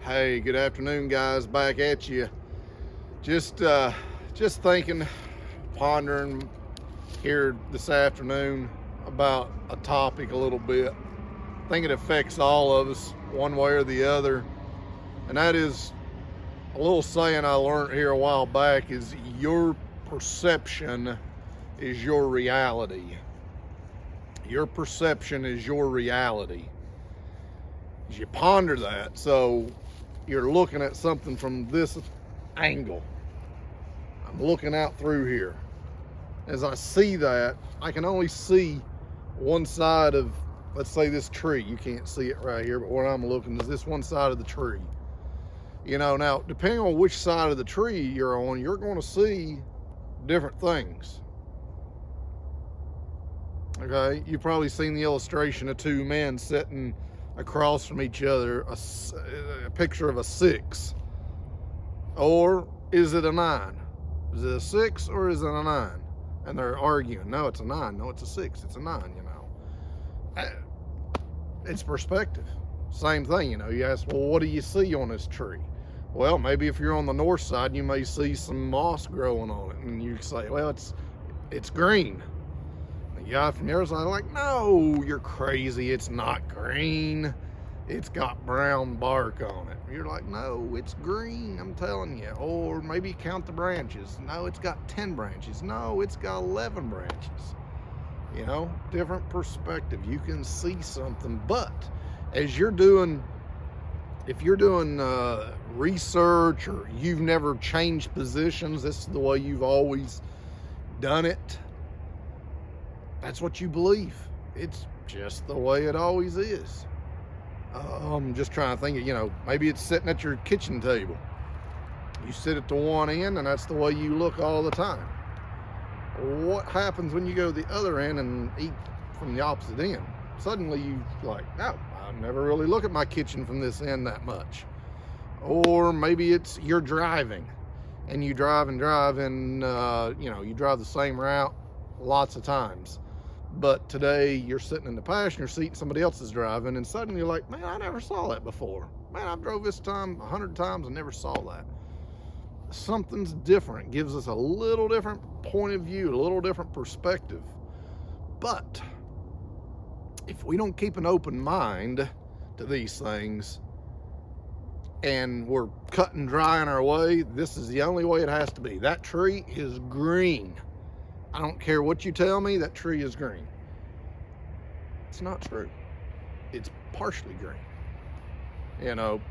Hey, good afternoon, guys. Back at you. Just, just thinking, pondering here this afternoon about a topic a little bit. I think it affects all of us one way or the other, and that is a little saying I learned here a while back: is your perception is your reality. Your perception is your reality. As you ponder that, so you're looking at something from this angle. I'm looking out through here. As I see that, I can only see one side of, let's say, this tree. You can't see it right here, but where I'm looking is this one side of the tree. Now, depending on which side of the tree you're on, you're going to see different things. Okay, you've probably seen the illustration of two men sitting across from each other, a picture of a 6. Or is it a 9? Is it a 6 or is it a 9? And they're arguing. No, it's a 9. No, it's a 6. It's a 9, It's perspective. Same thing, You ask, well, what do you see on this tree? Well, maybe if you're on the north side, you may see some moss growing on it. And you say, well, it's green. The guy from the other side like, no, you're crazy. It's not green. It's got brown bark on it. You're like, no, it's green, I'm telling you. Or maybe count the branches. No, it's got 10 branches. No, it's got 11 branches. Different perspective. You can see something. But as if you're doing research, or you've never changed positions, this is the way you've always done it, that's what you believe. It's just the way it always is. I'm just trying to think of, maybe it's sitting at your kitchen table. You sit at the one end and that's the way you look all the time. What happens when you go to the other end and eat from the opposite end? Suddenly you like, no, I never really look at my kitchen from this end that much. Or maybe it's you're driving and you drive and you drive the same route lots of times. But today you're sitting in the passenger seat and somebody else is driving, and suddenly you're like, man, I never saw that before. Man, I've drove this time 100 times and never saw that. Something's different. It gives us a little different point of view, a little different perspective. But if we don't keep an open mind to these things and we're cut and dry in our way, this is the only way it has to be. That tree is green. I don't care what you tell me, that tree is green. It's not true. It's partially green.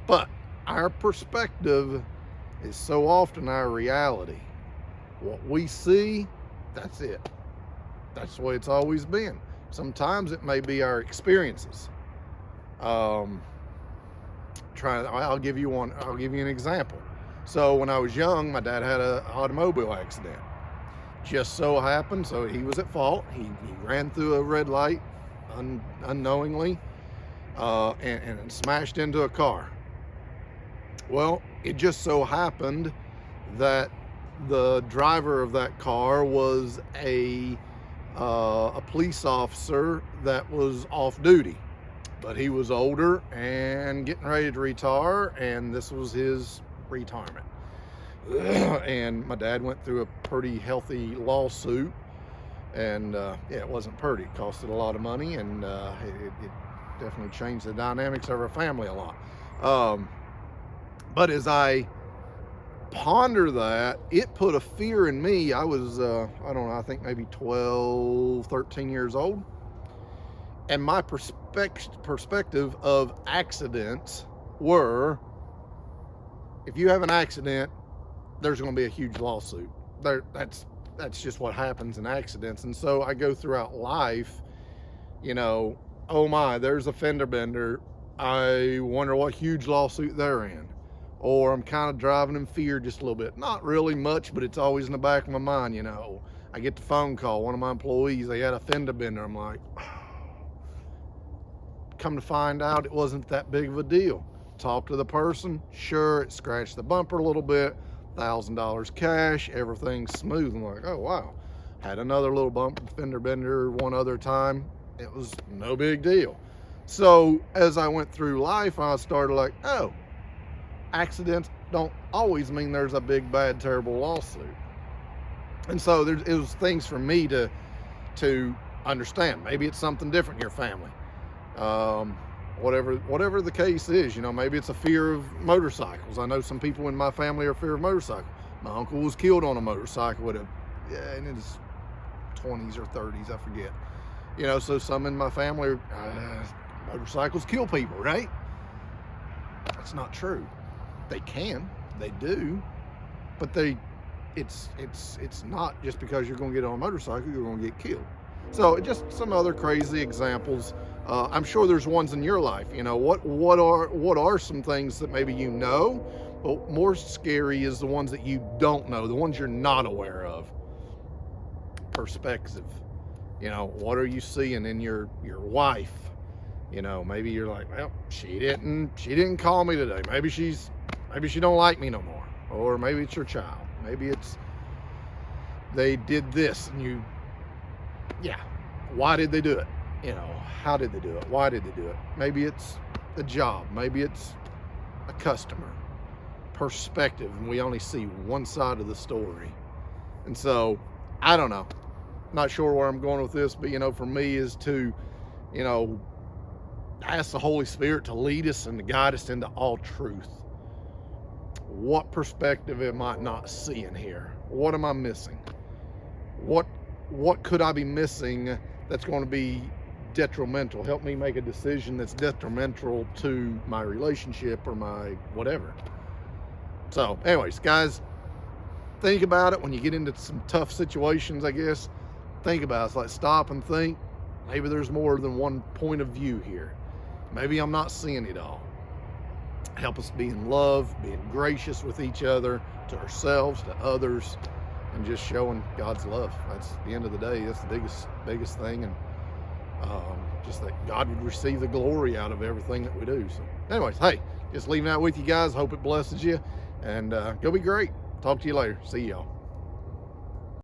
But our perspective is so often our reality. What we see, that's it. That's the way it's always been. Sometimes it may be our experiences. I'll give you an example. So when I was young, my dad had an automobile accident. Just so happened, so he was at fault. He ran through a red light unknowingly and smashed into a car. Well, it just so happened that the driver of that car was a police officer that was off duty, but he was older and getting ready to retire, and this was his retirement. And my dad went through a pretty healthy lawsuit, and it wasn't pretty. It costed a lot of money, and it definitely changed the dynamics of our family a lot. But as I ponder that, it put a fear in me. I was, I think maybe 12, 13 years old. And my perspective of accidents were, if you have an accident, there's going to be a huge lawsuit. That's just what happens in accidents. And so I go throughout life, oh my, there's a fender bender. I wonder what huge lawsuit they're in. Or I'm kind of driving in fear just a little bit. Not really much, but it's always in the back of my mind, I get the phone call, one of my employees, they had a fender bender. I'm like, come to find out it wasn't that big of a deal. Talk to the person, sure, it scratched the bumper a little bit, $1,000 cash, everything's smooth. I'm like, oh wow. Had another little bumper fender bender one other time. It was no big deal. So as I went through life, I started like, oh, accidents don't always mean there's a big, bad, terrible lawsuit. And so it was things for me to understand. Maybe it's something different in your family. Whatever the case is, maybe it's a fear of motorcycles. I know some people in my family are fear of motorcycles. My uncle was killed on a motorcycle in his 20s or 30s, I forget. So some in my family, motorcycles kill people, right? That's not true. They can, they do, but it's not just because you're going to get on a motorcycle, you're going to get killed. So just some other crazy examples. I'm sure there's ones in your life. What are some things that maybe but more scary is the ones that you don't know, the ones you're not aware of. Perspective. What are you seeing in your wife? Maybe you're like, well, she didn't call me today. Maybe she don't like me no more. Or maybe it's your child. Maybe they did this and why did they do it? How did they do it? Why did they do it? Maybe it's a job. Maybe it's a customer. Perspective, and we only see one side of the story. And so, I don't know. Not sure where I'm going with this, but for me is to, ask the Holy Spirit to lead us and to guide us into all truth. What perspective am I not seeing here? What am I missing? What could I be missing that's going to be detrimental? Help me make a decision that's detrimental to my relationship or my whatever. So, anyways, guys, think about it when you get into some tough situations, I guess. Think about it. It's like stop and think. Maybe there's more than one point of view here. Maybe I'm not seeing it all. Help us be in love, being gracious with each other, to ourselves, to others, and just showing God's love. That's the end of the day. That's the biggest thing. And just that God would receive the glory out of everything that we do. So anyways, hey, just leaving that with you guys. Hope it blesses you. And go be great. Talk to you later. See y'all.